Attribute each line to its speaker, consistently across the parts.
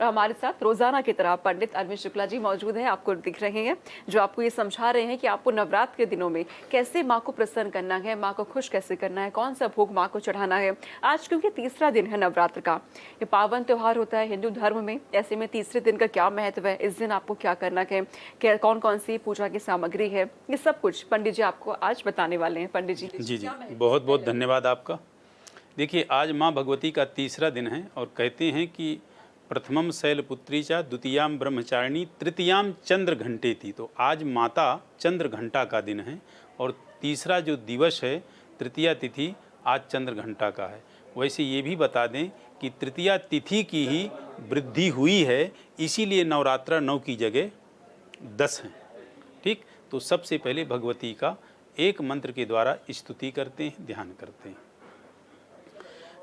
Speaker 1: हमारे साथ रोजाना की तरह पंडित अरविंद शुक्ला जी मौजूद हैं, आपको दिख रहे हैं, जो आपको ये समझा रहे हैं कि आपको नवरात्र के दिनों में कैसे माँ को प्रसन्न करना है, माँ को खुश कैसे करना है, कौन सा भोग माँ को चढ़ाना है। आज क्योंकि तीसरा दिन है नवरात्र का, ये पावन त्योहार होता है हिंदू धर्म में, ऐसे में तीसरे दिन का क्या महत्व है, इस दिन आपको क्या करना है, क्या कौन कौन सी पूजा की सामग्री है, ये सब कुछ पंडित जी आपको आज बताने वाले हैं। पंडित जी
Speaker 2: जी जी, बहुत बहुत धन्यवाद आपका। देखिए, आज माँ भगवती का तीसरा दिन है और कहते हैं कि प्रथमम शैलपुत्री चा, द्वितीयाम ब्रह्मचारिणी, तृतीयाम चंद्र घंटे थी। तो आज माता चंद्र घंटा का दिन है और तीसरा जो दिवस है तृतीया तिथि आज चंद्र घंटा का है। वैसे ये भी बता दें कि तृतीया तिथि की ही वृद्धि हुई है, इसीलिए नवरात्र 9 की जगह 10 हैं। ठीक, तो सबसे पहले भगवती का एक मंत्र के द्वारा स्तुति करते हैं, ध्यान करते हैं।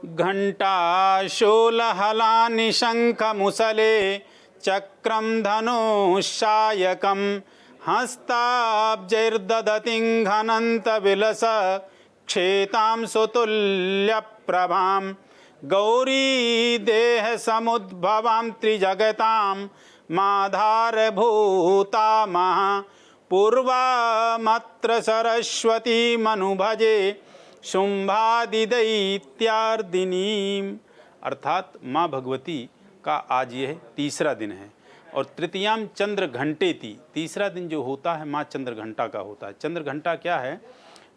Speaker 2: घंटा शूलहलानि शंखमुसले चक्रम धनुषायकम हस्ताब्जैर्दधतिं घनन्तविलस क्षेतां सुतुल्यप्रभां गौरी देह समुद्भवां त्रिजगतां माधारभूता महा पूर्वामत्र सरस्वती मनुभजे शुंभादिदैत्यार्दिनीम। अर्थात माँ भगवती का आज यह तीसरा दिन है और तृतीयाम चंद्र घंटे थी। तीसरा दिन जो होता है माँ चंद्र घंटा का होता है। चंद्र घंटा क्या है?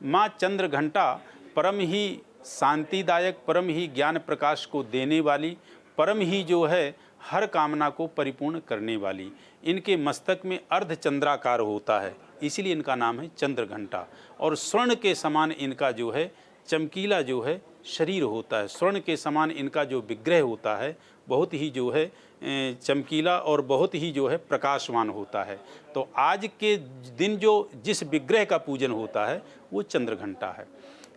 Speaker 2: माँ चंद्र घंटा परम ही शांतिदायक, परम ही ज्ञान प्रकाश को देने वाली, परम ही जो है हर कामना को परिपूर्ण करने वाली। इनके मस्तक में अर्धचंद्राकार होता है, इसीलिए इनका नाम है चंद्र घंटा। और स्वर्ण के समान इनका जो है चमकीला जो है शरीर होता है। स्वर्ण के समान इनका जो विग्रह होता है बहुत ही जो है चमकीला और बहुत ही जो है प्रकाशवान होता है। तो आज के दिन जो जिस विग्रह का पूजन होता है वो चंद्र घंटा है।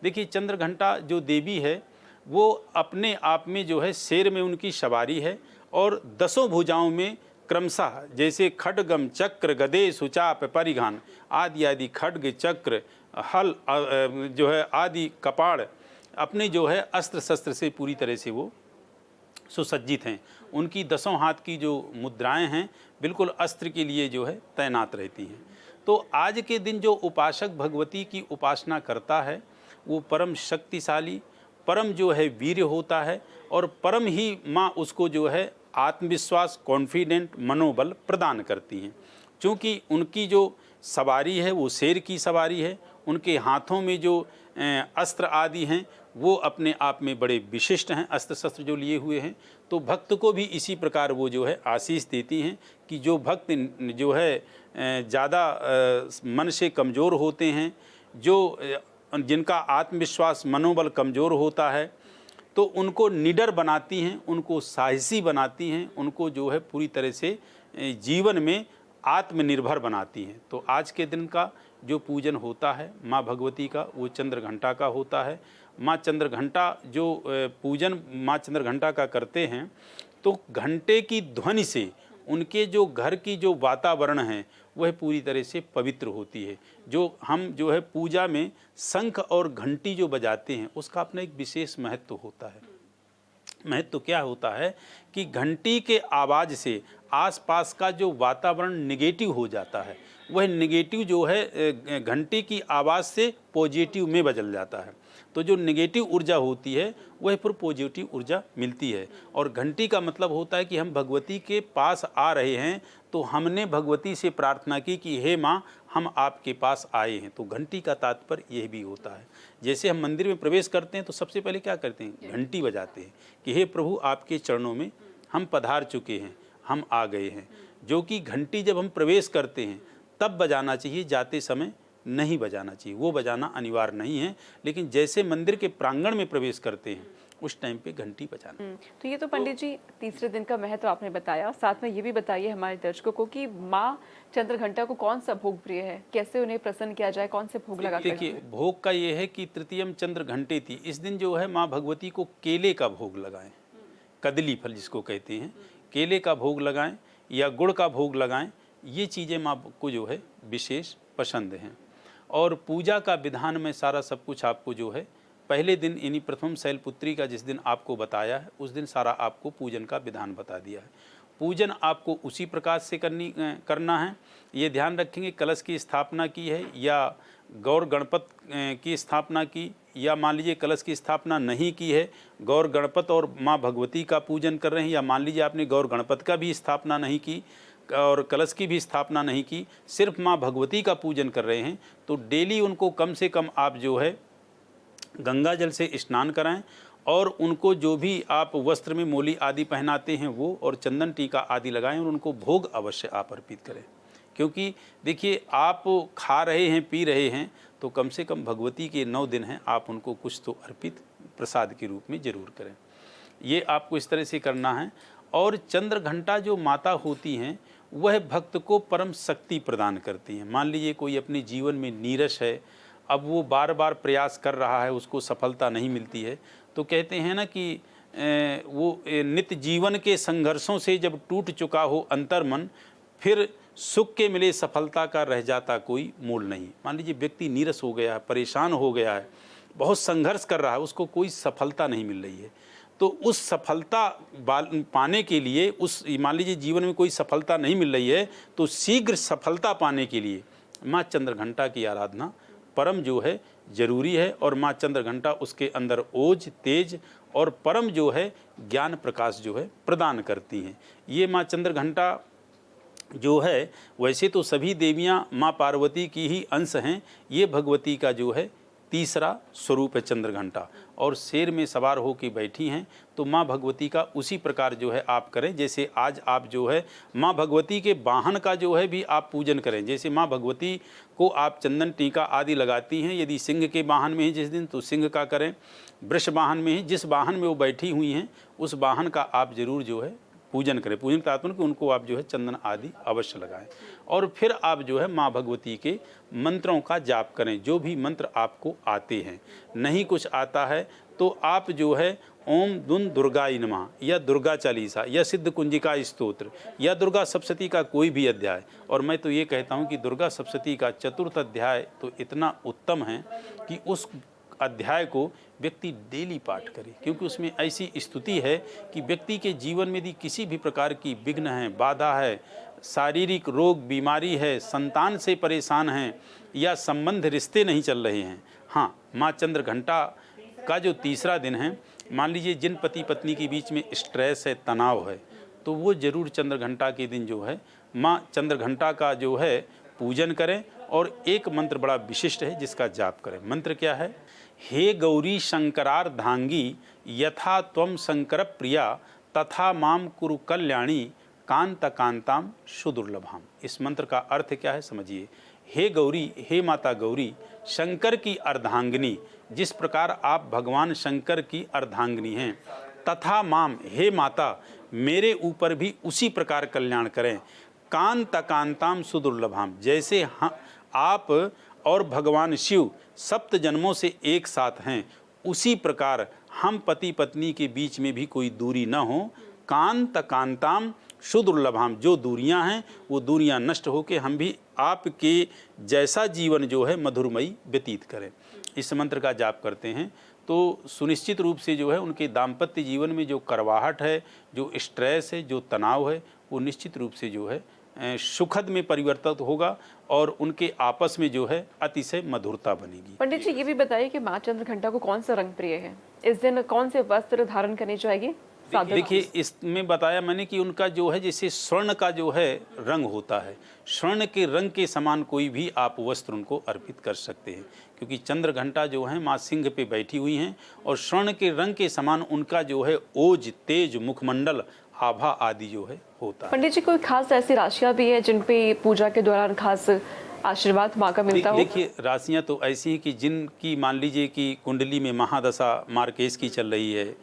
Speaker 2: देखिए, चंद्र घंटा जो देवी है वो अपने आप में जो है शेर में उनकी सवारी है और 10 भुजाओं में क्रमशः जैसे खड्गम चक्र गदे सुचाप परिघान आदि आदि खड्ग चक्र हल जो है आदि कपाड़ अपने जो है अस्त्र शस्त्र से पूरी तरह से वो सुसज्जित हैं। उनकी 10 हाथ की जो मुद्राएं हैं बिल्कुल अस्त्र के लिए जो है तैनात रहती हैं। तो आज के दिन जो उपासक भगवती की उपासना करता है वो परम शक्तिशाली, परम जो है वीर्य होता है और परम ही माँ उसको जो है आत्मविश्वास, कॉन्फिडेंट मनोबल प्रदान करती हैं। क्योंकि उनकी जो सवारी है वो शेर की सवारी है, उनके हाथों में जो अस्त्र आदि हैं वो अपने आप में बड़े विशिष्ट हैं, अस्त्र शस्त्र जो लिए हुए हैं। तो भक्त को भी इसी प्रकार वो जो है आशीष देती हैं कि जो भक्त जो है ज़्यादा मन से कमज़ोर होते हैं, जो जिनका आत्मविश्वास मनोबल कमज़ोर होता है, तो उनको निडर बनाती हैं, उनको साहसी बनाती हैं, उनको जो है पूरी तरह से जीवन में आत्मनिर्भर बनाती हैं। तो आज के दिन का जो पूजन होता है माँ भगवती का वो चंद्र घंटा का होता है। माँ चंद्र घंटा जो पूजन माँ चंद्र घंटा का करते हैं तो घंटे की ध्वनि से उनके जो घर की जो वातावरण है वह पूरी तरह से पवित्र होती है। जो हम जो है पूजा में शंख और घंटी जो बजाते हैं उसका अपना एक विशेष महत्व होता है। महत्व क्या होता है कि घंटी के आवाज़ से आसपास का जो वातावरण निगेटिव हो जाता है, वह निगेटिव जो है घंटी की आवाज़ से पॉजिटिव में बदल जाता है। तो जो नेगेटिव ऊर्जा होती है वह पर पॉजिटिव ऊर्जा मिलती है। और घंटी का मतलब होता है कि हम भगवती के पास आ रहे हैं, तो हमने भगवती से प्रार्थना की कि हे माँ हम आपके पास आए हैं। तो घंटी का तात्पर्य यह भी होता है। जैसे हम मंदिर में प्रवेश करते हैं तो सबसे पहले क्या करते हैं? घंटी बजाते हैं कि हे प्रभु आपके चरणों में हम पधार चुके हैं, हम आ गए हैं। जो कि घंटी जब हम प्रवेश करते हैं तब बजाना चाहिए, जाते समय नहीं बजाना चाहिए। वो बजाना अनिवार्य नहीं है। लेकिन जैसे मंदिर के प्रांगण में प्रवेश करते हैं उस टाइम पे घंटी बजाना।
Speaker 1: तो ये तो पंडित जी तीसरे दिन का महत्व आपने बताया, साथ में ये भी बताइए हमारे दर्शकों को कि माँ चंद्रघंटा को कौन सा भोग प्रिय है, कैसे उन्हें प्रसन्न किया जाए, कौन से भोग लगा कर?
Speaker 2: देखिए, भोग का ये है कि तृतीयम चंद्र घंटे थी, इस दिन जो है माँ भगवती को केले का भोग लगाएं, कदली फल जिसको कहते हैं, केले का भोग लगाएं या गुड़ का भोग लगाएं। ये चीज़ें माँ को जो है विशेष पसंद हैं। और पूजा का विधान में सारा सब कुछ आपको जो है पहले दिन यानी प्रथम शैलपुत्री का जिस दिन आपको बताया है, उस दिन सारा आपको पूजन का विधान बता दिया है। पूजन आपको उसी प्रकार से करना है। ये ध्यान रखेंगे कलश की स्थापना की है या गौर गणपत की स्थापना की, या मान लीजिए कलश की स्थापना नहीं की है, गौर गणपत और माँ भगवती का पूजन कर रहे हैं, या मान लीजिए आपने गौर गणपत का भी स्थापना नहीं की और कलश की भी स्थापना नहीं की, सिर्फ माँ भगवती का पूजन कर रहे हैं, तो डेली उनको कम से कम आप जो है गंगा जल से स्नान कराएं और उनको जो भी आप वस्त्र में मोली आदि पहनाते हैं वो और चंदन टीका आदि लगाएं और उनको भोग अवश्य आप अर्पित करें। क्योंकि देखिए, आप खा रहे हैं पी रहे हैं तो कम से कम भगवती के 9 दिन हैं, आप उनको कुछ तो अर्पित प्रसाद के रूप में जरूर करें। ये आपको इस तरह से करना है। और चंद्र घंटा जो माता होती हैं वह भक्त को परम शक्ति प्रदान करती हैं। मान लीजिए कोई अपने जीवन में नीरस है, अब वो बार बार प्रयास कर रहा है, उसको सफलता नहीं मिलती है, तो कहते हैं ना कि वो नित्य जीवन के संघर्षों से जब टूट चुका हो अंतर्मन, फिर सुख के मिले सफलता का रह जाता कोई मोल नहीं। मान लीजिए व्यक्ति नीरस हो गया है, परेशान हो गया है, बहुत संघर्ष कर रहा है, उसको कोई सफलता नहीं मिल रही है, तो उस सफलता पाने के लिए, उस मान लीजिए जीवन में कोई सफलता नहीं मिल रही है, तो शीघ्र सफलता पाने के लिए माँ चंद्रघंटा की आराधना परम जो है जरूरी है। और माँ चंद्रघंटा उसके अंदर ओज तेज और परम जो है ज्ञान प्रकाश जो है प्रदान करती हैं। ये माँ चंद्रघंटा जो है, वैसे तो सभी देवियाँ माँ पार्वती की ही अंश हैं, ये भगवती का जो है तीसरा स्वरूप है चंद्रघंटा, और शेर में सवार हो के बैठी हैं। तो माँ भगवती का उसी प्रकार जो है आप करें, जैसे आज आप जो है माँ भगवती के वाहन का जो है भी आप पूजन करें। जैसे माँ भगवती को आप चंदन टीका आदि लगाती हैं, यदि सिंह के वाहन में है जिस दिन तो सिंह का करें, वृष वाहन में है, जिस वाहन में वो बैठी हुई हैं उस वाहन का आप जरूर जो है पूजन करें। पूजन का तात्पर्य कि उनको आप जो है चंदन आदि अवश्य लगाएं। और फिर आप जो है माँ भगवती के मंत्रों का जाप करें, जो भी मंत्र आपको आते हैं। नहीं कुछ आता है तो आप जो है ओम दुन दुर्गाय नमः या दुर्गा चालीसा या सिद्ध कुंजिका स्तोत्र या दुर्गा सप्तशती का कोई भी अध्याय, और मैं तो ये कहता हूँ कि दुर्गा सप्तशती का चतुर्थ अध्याय तो इतना उत्तम है कि उस अध्याय को व्यक्ति डेली पाठ करे, क्योंकि उसमें ऐसी स्तुति है कि व्यक्ति के जीवन में यदि किसी भी प्रकार की विघ्न है, बाधा है, शारीरिक रोग बीमारी है, संतान से परेशान हैं या संबंध रिश्ते नहीं चल रहे हैं, हाँ, माँ चंद्रघंटा का जो तीसरा दिन है, मान लीजिए जिन पति पत्नी के बीच में स्ट्रेस है, तनाव है, तो वो जरूर चंद्रघंटा के दिन जो है माँ चंद्रघंटा का जो है पूजन करें। और एक मंत्र बड़ा विशिष्ट है जिसका जाप करें। मंत्र क्या है? हे गौरी शंकरार्धांगी यथा त्वं शंकर प्रिया तथा माम कुरु कल्याणी कांत कांताम सुदुर्लभाम। इस मंत्र का अर्थ क्या है समझिए। हे गौरी, हे माता गौरी, शंकर की अर्धांगिनी, जिस प्रकार आप भगवान शंकर की अर्धांगिनी हैं, तथा माम, हे माता, मेरे ऊपर भी उसी प्रकार कल्याण करें। कांत कांताम सुदुर्लभाम, जैसे आप और भगवान शिव सप्त जन्मों से एक साथ हैं, उसी प्रकार हम पति पत्नी के बीच में भी कोई दूरी न हो। कांत कांताम सुदुर्लभाम, जो दूरियां हैं वो दूरियां नष्ट होकर हम भी आपके जैसा जीवन जो है मधुरमयी व्यतीत करें। इस मंत्र का जाप करते हैं तो सुनिश्चित रूप से जो है उनके दाम्पत्य जीवन में जो करवाहट है, जो स्ट्रेस है, जो तनाव है, वो निश्चित रूप से जो है सुखद में परिवर्तित होगा और उनके आपस में जो है अतिशय मधुरता बनेगी।
Speaker 1: पंडित जी, ये भी बताइए कि माँ चंद्रघंटा को कौन सा रंग प्रिय है? इस दिन कौन से वस्त्र धारण करने चाहिए?
Speaker 2: देखिए, इसमें बताया मैंने कि उनका जो है जैसे स्वर्ण का जो है रंग होता है, स्वर्ण के रंग के समान कोई भी आप वस्त्र उनको अर्पित कर सकते हैं, क्योंकि चंद्रघंटा जो है माँ सिंह पे बैठी हुई हैं और स्वर्ण के रंग के समान उनका जो है ओज, तेज, मुखमंडल, आभा आदि जो है होता है।
Speaker 1: पंडित जी, कोई खास ऐसी राशियाँ भी है जिन पे पूजा के दौरान खास आशीर्वाद माँ का मिलता हो।
Speaker 2: देखिए, राशियां तो ऐसी हैं कि जिनकी मान लीजिए कि कुंडली में महादशा मार्केश की चल रही है,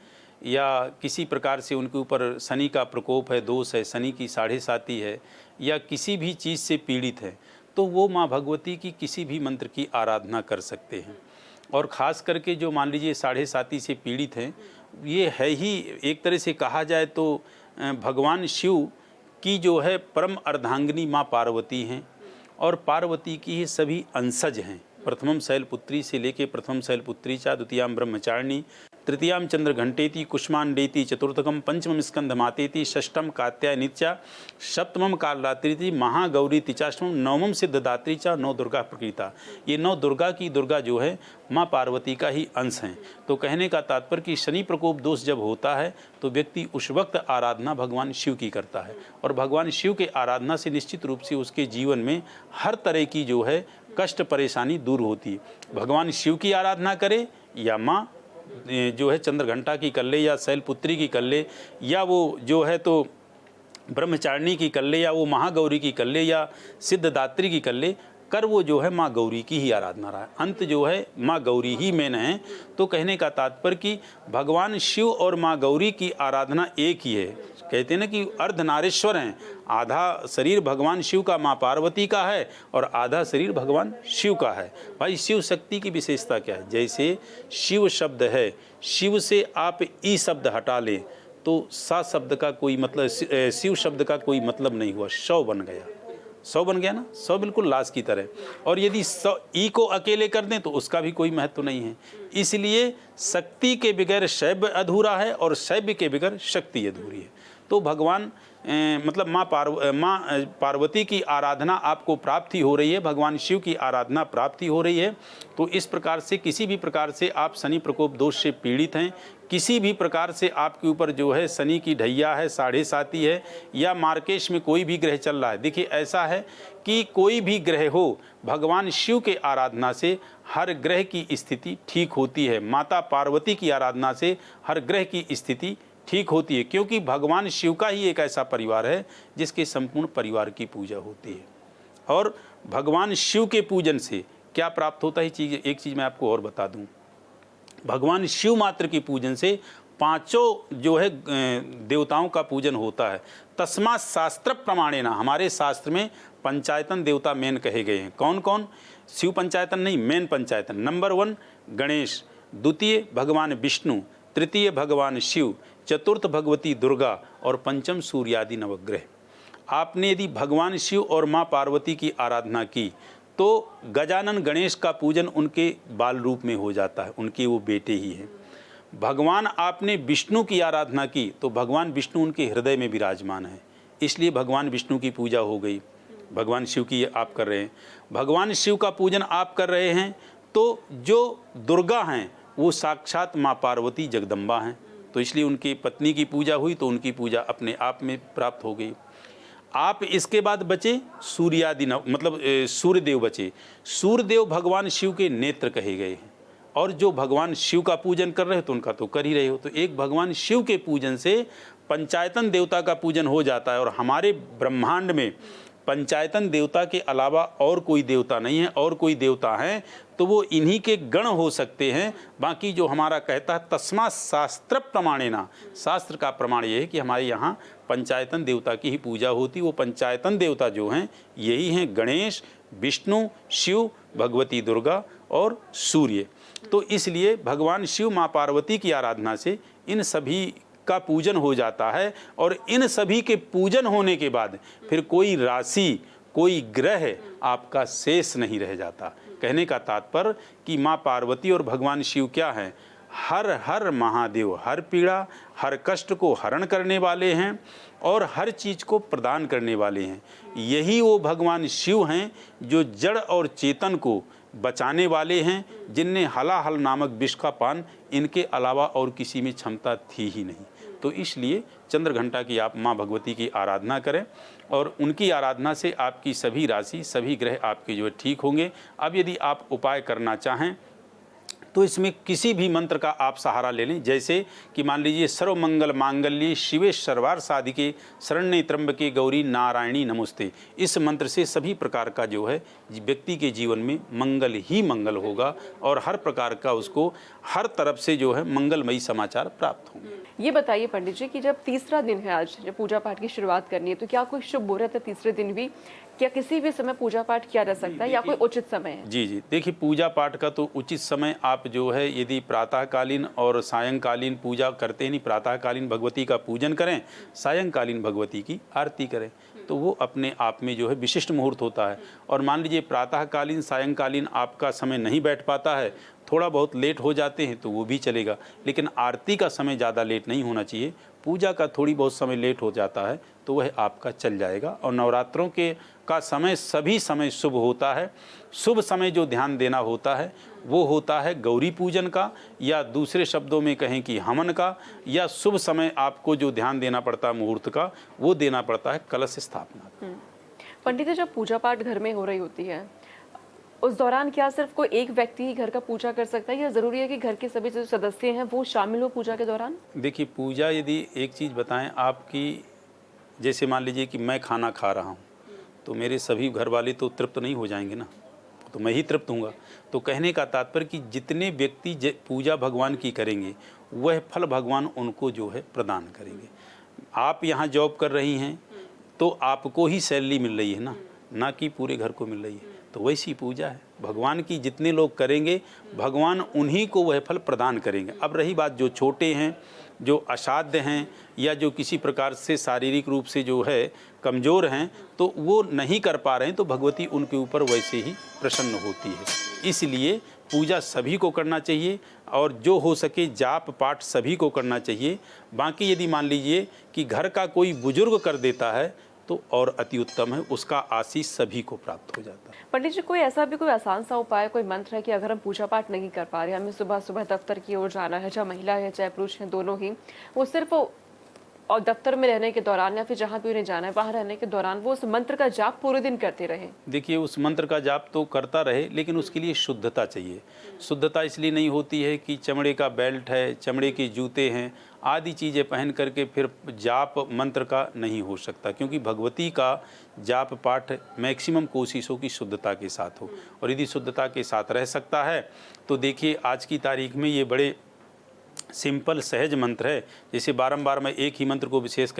Speaker 2: या किसी प्रकार से उनके ऊपर शनि का प्रकोप है, दोष है, शनि की साढ़े साती है, या किसी भी चीज़ से पीड़ित है, तो वो माँ भगवती की किसी भी मंत्र की आराधना कर सकते हैं। और ख़ास करके जो मान लीजिए साढ़े साती से पीड़ित हैं, ये है ही एक तरह से कहा जाए तो भगवान शिव की जो है परम अर्धांगिनी माँ पार्वती हैं, और पार्वती की ही सभी अंशज हैं। प्रथमम शैलपुत्री से लेके प्रथम शैलपुत्री चा, द्वितीयाम ब्रह्मचारिणी, तृतीयाम चंद्र घंटेति, कुष्मांडेति, चतुर्थकम पंचमम स्कंध मातेति, षष्ठम कात्यायनीचा, सप्तमम कालरात्रि, महागौरी तिचाष्टमम, नवमम सिद्धदात्री चा, नौ दुर्गा प्रकृता। ये नौ दुर्गा की दुर्गा जो है माँ पार्वती का ही अंश हैं। तो कहने का तात्पर्य कि शनि प्रकोप दोष जब होता है तो व्यक्ति उस वक्त आराधना भगवान शिव की करता है, और भगवान शिव के आराधना से निश्चित रूप से उसके जीवन में हर तरह की जो है कष्ट परेशानी दूर होती है। भगवान शिव की आराधना करे, या माँ जो है चंद्रघंटा की कर ले, या शैलपुत्री की कर ले, या वो जो है तो ब्रह्मचारिणी की कर ले, या वो महागौरी की कर ले, या सिद्धदात्री की कर ले, कर वो जो है माँ गौरी की ही आराधना रहा है। अंत जो है माँ गौरी ही मेन है। तो कहने का तात्पर्य कि भगवान शिव और माँ गौरी की आराधना एक ही है। कहते हैं ना कि अर्धनारीश्वर हैं, आधा शरीर भगवान शिव का माँ पार्वती का है और आधा शरीर भगवान शिव का है। भाई शिव शक्ति की विशेषता क्या है? जैसे शिव शब्द है, शिव से आप ई शब्द हटा लें तो सा शब्द का कोई मतलब, शिव शब्द का कोई मतलब नहीं हुआ, शव बन गया। सौ बन गया ना, सौ बिल्कुल लाश की तरह। और यदि सौ ई को अकेले कर दें तो उसका भी कोई महत्व नहीं है। इसलिए शक्ति के बगैर शैव अधूरा है और शैव के बगैर शक्ति अधूरी है। तो भगवान मतलब माँ पार्वती की आराधना आपको प्राप्ति हो रही है, भगवान शिव की आराधना प्राप्ति हो रही है। तो इस प्रकार से किसी भी प्रकार से आप शनि प्रकोप दोष से पीड़ित हैं, किसी भी प्रकार से आपके ऊपर जो है शनि की ढैया है, साढ़े साती है, या मार्केश में कोई भी ग्रह चल रहा है। देखिए ऐसा है कि कोई भी ग्रह हो, भगवान शिव के आराधना से हर ग्रह की स्थिति ठीक होती है। माता पार्वती की आराधना से हर ग्रह की स्थिति ठीक होती है, क्योंकि भगवान शिव का ही एक ऐसा परिवार है जिसके संपूर्ण परिवार की पूजा होती है। और भगवान शिव के पूजन से क्या प्राप्त होता है, एक चीज़ मैं आपको और बता दूं। भगवान शिव मात्र के पूजन से पांचों जो है देवताओं का पूजन होता है। तस्मा शास्त्र प्रमाणेना, हमारे शास्त्र में पंचायतन देवता मेन कहे गए हैं। कौन कौन? शिव पंचायतन नहीं, मेन पंचायतन। नंबर 1 गणेश, द्वितीय भगवान विष्णु, तृतीय भगवान शिव, चतुर्थ भगवती दुर्गा और पंचम सूर्यादि नवग्रह। आपने यदि भगवान शिव और माँ पार्वती की आराधना की तो गजानन गणेश का पूजन उनके बाल रूप में हो जाता है, उनके वो बेटे ही हैं। भगवान आपने विष्णु की आराधना की तो भगवान विष्णु उनके हृदय में विराजमान है, इसलिए भगवान विष्णु की पूजा हो गई। भगवान शिव की आप कर रहे हैं, भगवान शिव का पूजन आप कर रहे हैं, तो जो दुर्गा हैं वो साक्षात माँ पार्वती जगदम्बा हैं, तो इसलिए उनकी पत्नी की पूजा हुई तो उनकी पूजा अपने आप में प्राप्त हो गई। आप इसके बाद बचे सूर्यादि मतलब सूर्यदेव बचे। सूर्यदेव भगवान शिव के नेत्र कहे गए हैं, और जो भगवान शिव का पूजन कर रहे हो तो उनका तो कर ही रहे हो। तो एक भगवान शिव के पूजन से पंचायतन देवता का पूजन हो जाता है। और हमारे ब्रह्मांड में पंचायतन देवता के अलावा और कोई देवता नहीं है, और कोई देवता हैं तो वो इन्हीं के गण हो सकते हैं। बाकी जो हमारा कहता है तस्मा शास्त्र प्रमाणेना, शास्त्र का प्रमाण ये है कि हमारे यहाँ पंचायतन देवता की ही पूजा होती। वो पंचायतन देवता जो हैं यही हैं गणेश, विष्णु, शिव, भगवती दुर्गा और सूर्य। तो इसलिए भगवान शिव माँ पार्वती की आराधना से इन सभी का पूजन हो जाता है। और इन सभी के पूजन होने के बाद फिर कोई राशि, कोई ग्रह आपका शेष नहीं रह जाता। कहने का तात्पर्य कि माँ पार्वती और भगवान शिव क्या हैं? हर हर महादेव, हर पीड़ा, हर कष्ट को हरण करने वाले हैं और हर चीज़ को प्रदान करने वाले हैं। यही वो भगवान शिव हैं जो जड़ और चेतन को बचाने वाले हैं, जिनने हलाहल नामक विष का पान इनके अलावा और किसी में क्षमता थी ही नहीं। तो इसलिए चंद्रघंटा की आप माँ भगवती की आराधना करें, और उनकी आराधना से आपकी सभी राशि, सभी ग्रह आपके जो है ठीक होंगे। अब यदि आप उपाय करना चाहें तो इसमें किसी भी मंत्र का आप सहारा ले लें, जैसे कि मान लीजिए सर्वमंगल मांगल्ये शिवे सर्वार्थ साधिके शरण्ये त्र्यंबके गौरी नारायणी नमोस्ते। इस मंत्र से सभी प्रकार का जो है व्यक्ति के जीवन में मंगल ही मंगल होगा और हर प्रकार का उसको हर तरफ से जो है मंगलमयी समाचार प्राप्त होंगे।
Speaker 1: ये बताइए पंडित जी कि जब तीसरा दिन है आज, जब पूजा पाठ की शुरुआत करनी है, तो क्या कोई शुभ मुहूर्त है तीसरे दिन भी? क्या किसी भी समय पूजा पाठ किया जा सकता है या कोई उचित समय है?
Speaker 2: जी जी, देखिए पूजा पाठ का तो उचित समय आप जो है यदि प्रातःकालीन और सायंकालीन पूजा करते नहीं, प्रातःकालीन भगवती का पूजन करें, सायंकालीन भगवती की आरती करें, तो वो अपने आप में जो है विशिष्ट मुहूर्त होता है। और मान लीजिए प्रातःकालीन सायंकालीन आपका समय नहीं बैठ पाता है, थोड़ा बहुत लेट हो जाते हैं तो वो भी चलेगा, लेकिन आरती का समय ज़्यादा लेट नहीं होना चाहिए। पूजा का थोड़ी बहुत समय लेट हो जाता है तो वह आपका चल जाएगा। और नवरात्रों के का समय सभी समय शुभ होता है। शुभ समय जो ध्यान देना होता है वो होता है गौरी पूजन का, या दूसरे शब्दों में कहें कि हवन का, या शुभ समय आपको जो ध्यान देना पड़ता है मुहूर्त का, वो देना पड़ता है कलश स्थापना का।
Speaker 1: पंडित जी, जब पूजा पाठ घर में हो रही होती है उस दौरान क्या सिर्फ कोई एक व्यक्ति ही घर का पूजा कर सकता है या जरूरी है कि घर के सभी जो सदस्य हैं वो शामिल हो पूजा के दौरान?
Speaker 2: देखिए पूजा, यदि एक चीज़ बताएं आपकी, जैसे मान लीजिए कि मैं खाना खा रहा हूं तो मेरे सभी घर वाले तो तृप्त नहीं हो जाएंगे ना, तो मैं ही तृप्त हूँगा। तो कहने का तात्पर्य कि जितने व्यक्ति पूजा भगवान की करेंगे वह फल भगवान उनको जो है प्रदान करेंगे। आप यहाँ जॉब कर रही हैं तो आपको ही सैलरी मिल रही है ना कि पूरे घर को मिल रही है। तो वैसी पूजा है भगवान की, जितने लोग करेंगे भगवान उन्हीं को वह फल प्रदान करेंगे। अब रही बात जो छोटे हैं, जो असाध्य हैं, या जो किसी प्रकार से शारीरिक रूप से जो है कमज़ोर हैं, तो वो नहीं कर पा रहे हैं, तो भगवती उनके ऊपर वैसे ही प्रसन्न होती है। इसलिए पूजा सभी को करना चाहिए और जो हो सके जाप पाठ सभी को करना चाहिए। बाकी यदि मान लीजिए कि घर का कोई बुजुर्ग कर देता है तो और अति उत्तम है, उसका आशीष सभी को प्राप्त हो जाता है।
Speaker 1: पंडित जी, कोई ऐसा भी कोई आसान सा उपाय, कोई मंत्र है कि अगर हम पूजा पाठ नहीं कर पा रहे, हमें सुबह सुबह दफ्तर की ओर जाना है, चाहे महिला है चाहे पुरुष है दोनों ही, वो सिर्फ और दफ्तर में रहने के दौरान या फिर जहाँ भी उन्हें जाना है वहाँ रहने के दौरान वो उस मंत्र का जाप पूरे दिन करते रहे?
Speaker 2: देखिए उस मंत्र का जाप तो करता रहे, लेकिन उसके लिए शुद्धता चाहिए। शुद्धता इसलिए नहीं होती है कि चमड़े का बेल्ट है, चमड़े के जूते हैं आदि चीज़ें पहन करके फिर जाप मंत्र का नहीं हो सकता, क्योंकि भगवती का जाप पाठ मैक्सिमम कोशिश हो कि शुद्धता के साथ हो। और यदि शुद्धता के साथ रह सकता है तो देखिए आज की तारीख में ये बड़े सिंपल सहज मंत्र है। जैसे बारंबार मैं एक ही मंत्र को विशेष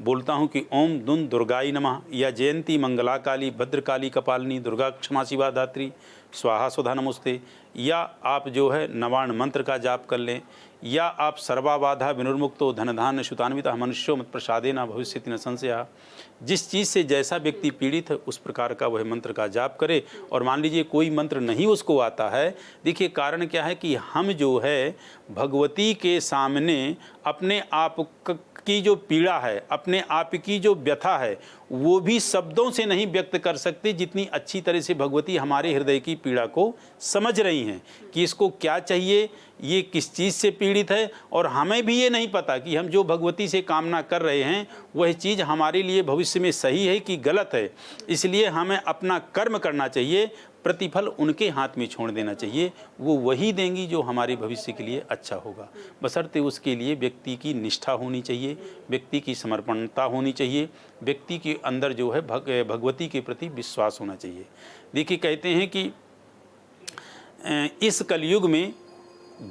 Speaker 2: बोलता हूँ कि ओम दुन दुर्गाई नमः, या जयंती मंगला काली भद्रकाली कपालिनी दुर्गा क्षमा शिवा धात्री स्वाहा सुधा नमोस्ते, या आप जो है नवाण मंत्र का जाप कर लें, या आप सर्वाबाधा विनुर्मुक्तो धनधान्य शुतान्विता मनुष्यो मत प्रसादे न भविष्यति न संशया। जिस चीज़ से जैसा व्यक्ति पीड़ित है उस प्रकार का वह मंत्र का जाप करे। और मान लीजिए कोई मंत्र नहीं उसको आता है, देखिए कारण क्या है कि हम जो है भगवती के सामने अपने आप की जो पीड़ा है, अपने आप की जो व्यथा है, वो भी शब्दों से नहीं व्यक्त कर सकते जितनी अच्छी तरह से भगवती हमारे हृदय की पीड़ा को समझ रही हैं कि इसको क्या चाहिए, ये किस चीज़ से पीड़ित है। और हमें भी ये नहीं पता कि हम जो भगवती से कामना कर रहे हैं वह चीज़ हमारे लिए भविष्य में सही है कि गलत है। इसलिए हमें अपना कर्म करना चाहिए, प्रतिफल उनके हाथ में छोड़ देना चाहिए, वो वही देंगी जो हमारे भविष्य के लिए अच्छा होगा। बशर्ते उसके लिए व्यक्ति की निष्ठा होनी चाहिए, व्यक्ति की समर्पणता होनी चाहिए, व्यक्ति के अंदर जो है भगवती के प्रति विश्वास होना चाहिए। देखिए कहते हैं कि इस कलयुग में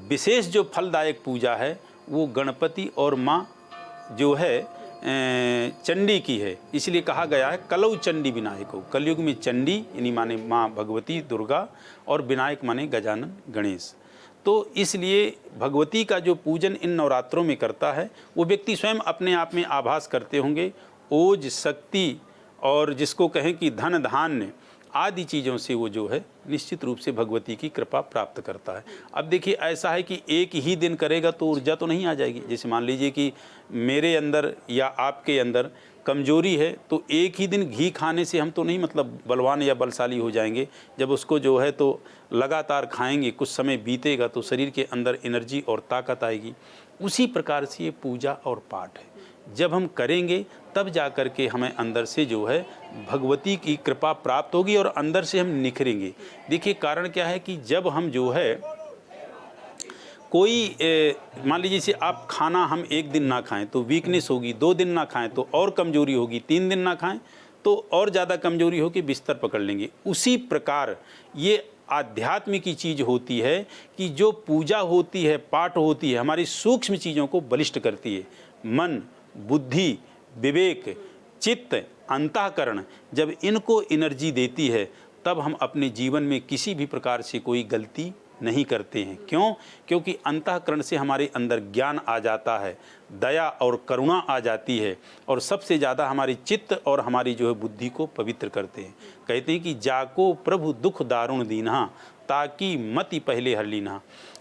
Speaker 2: विशेष जो फलदायक पूजा है वो गणपति और माँ जो है चंडी की है। इसलिए कहा गया है कलौ चंडी विनायको। कलयुग में चंडी यानी माने माँ भगवती दुर्गा और विनायक माने गजानन गणेश। तो इसलिए भगवती का जो पूजन इन नवरात्रों में करता है वो व्यक्ति स्वयं अपने आप में आभास करते होंगे ओज शक्ति और जिसको कहें कि धन धान्य आदि चीज़ों से वो जो है निश्चित रूप से भगवती की कृपा प्राप्त करता है। अब देखिए ऐसा है कि एक ही दिन करेगा तो ऊर्जा तो नहीं आ जाएगी। जैसे मान लीजिए कि मेरे अंदर या आपके अंदर कमजोरी है तो एक ही दिन घी खाने से हम तो नहीं मतलब बलवान या बलशाली हो जाएंगे। जब उसको जो है तो लगातार खाएंगे, कुछ समय बीतेगा तो शरीर के अंदर एनर्जी और ताकत आएगी। उसी प्रकार से ये पूजा और पाठ है, जब हम करेंगे तब जा कर के हमें अंदर से जो है भगवती की कृपा प्राप्त होगी और अंदर से हम निखरेंगे। देखिए कारण क्या है कि जब हम जो है कोई मान लीजिए जैसे आप खाना हम एक दिन ना खाएं तो वीकनेस होगी, 2 दिन ना खाएं तो और कमजोरी होगी, 3 दिन ना खाएं तो और ज़्यादा कमजोरी होगी, बिस्तर पकड़ लेंगे। उसी प्रकार ये आध्यात्म की चीज़ होती है कि जो पूजा होती है, पाठ होती है, हमारी सूक्ष्म चीज़ों को बलिष्ठ करती है। मन, बुद्धि, विवेक, चित्त, अंतःकरण जब इनको एनर्जी देती है तब हम अपने जीवन में किसी भी प्रकार से कोई गलती नहीं करते हैं। क्यों? क्योंकि अंतःकरण से हमारे अंदर ज्ञान आ जाता है, दया और करुणा आ जाती है, और सबसे ज़्यादा हमारी चित्त और हमारी जो है बुद्धि को पवित्र करते हैं। कहते हैं कि जाको प्रभु दुख दारुण दीन्हा, ताकि मति पहले हर लीना।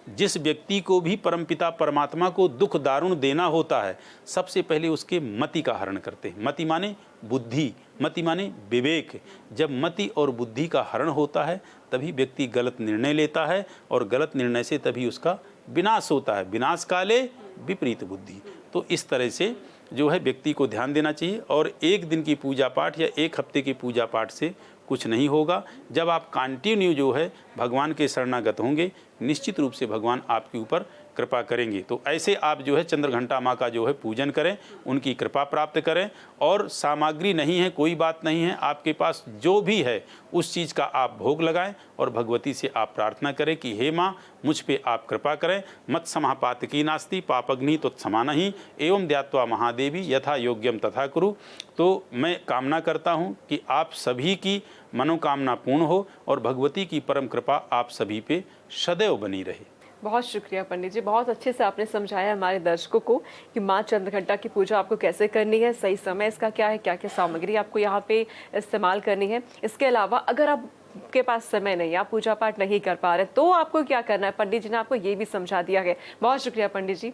Speaker 2: जिस व्यक्ति को भी परमपिता परमात्मा को दुख दारुण देना होता है, सबसे पहले उसके मति का हरण करते हैं। मति माने बुद्धि, मति माने विवेक। जब मति और बुद्धि का हरण होता है तभी व्यक्ति गलत निर्णय लेता है, और गलत निर्णय से तभी उसका विनाश होता है। विनाश काले विपरीत बुद्धि। तो इस तरह से जो है व्यक्ति को ध्यान देना चाहिए। और एक दिन की पूजा पाठ या एक हफ्ते की पूजा पाठ से कुछ नहीं होगा। जब आप कंटिन्यू जो है भगवान के शरणागत होंगे, निश्चित रूप से भगवान आपके ऊपर कृपा करेंगे। तो ऐसे आप जो है चंद्रघंटा माँ का जो है पूजन करें, उनकी कृपा प्राप्त करें। और सामग्री नहीं है, कोई बात नहीं है, आपके पास जो भी है उस चीज़ का आप भोग लगाएं और भगवती से आप प्रार्थना करें कि हे माँ, मुझ पे आप कृपा करें। मत समापातकी नास्ति पापग्नि तत्समान ही एवं ध्यात्वा महादेवी यथा योग्यम तथा कुरु। तो मैं कामना करता हूँ कि आप सभी की मनोकामना पूर्ण हो और भगवती की परम कृपा आप सभी पे सदैव बनी रहे।
Speaker 1: बहुत शुक्रिया पंडित जी, बहुत अच्छे से आपने समझाया हमारे दर्शकों को कि माँ चंद्रघंटा की पूजा आपको कैसे करनी है, सही समय इसका क्या है, क्या क्या सामग्री आपको यहाँ पे इस्तेमाल करनी है। इसके अलावा अगर आपके पास समय नहीं, आप पूजा पाठ नहीं कर पा रहे, तो आपको क्या करना है, पंडित जी ने आपको ये भी समझा दिया है। बहुत शुक्रिया पंडित जी,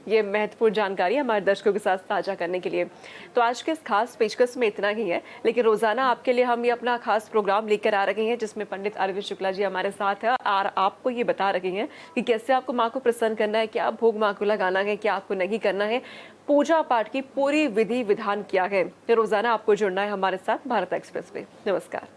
Speaker 1: ये महत्वपूर्ण जानकारी हमारे दर्शकों के साथ साझा करने के लिए। तो आज के इस खास पेशकश में इतना ही है, लेकिन रोजाना आपके लिए हम ये अपना खास प्रोग्राम लेकर आ रहे हैं जिसमें पंडित अरविंद शुक्ला जी हमारे साथ है और आपको ये बता रहे हैं कि कैसे आपको माँ को प्रसन्न करना है, क्या भोग माँ को लगाना है, क्या आपको नहीं करना है। पूजा पाठ की पूरी विधि विधान क्या है। तो रोजाना आपको जुड़ना है हमारे साथ भारत एक्सप्रेस पे। नमस्कार।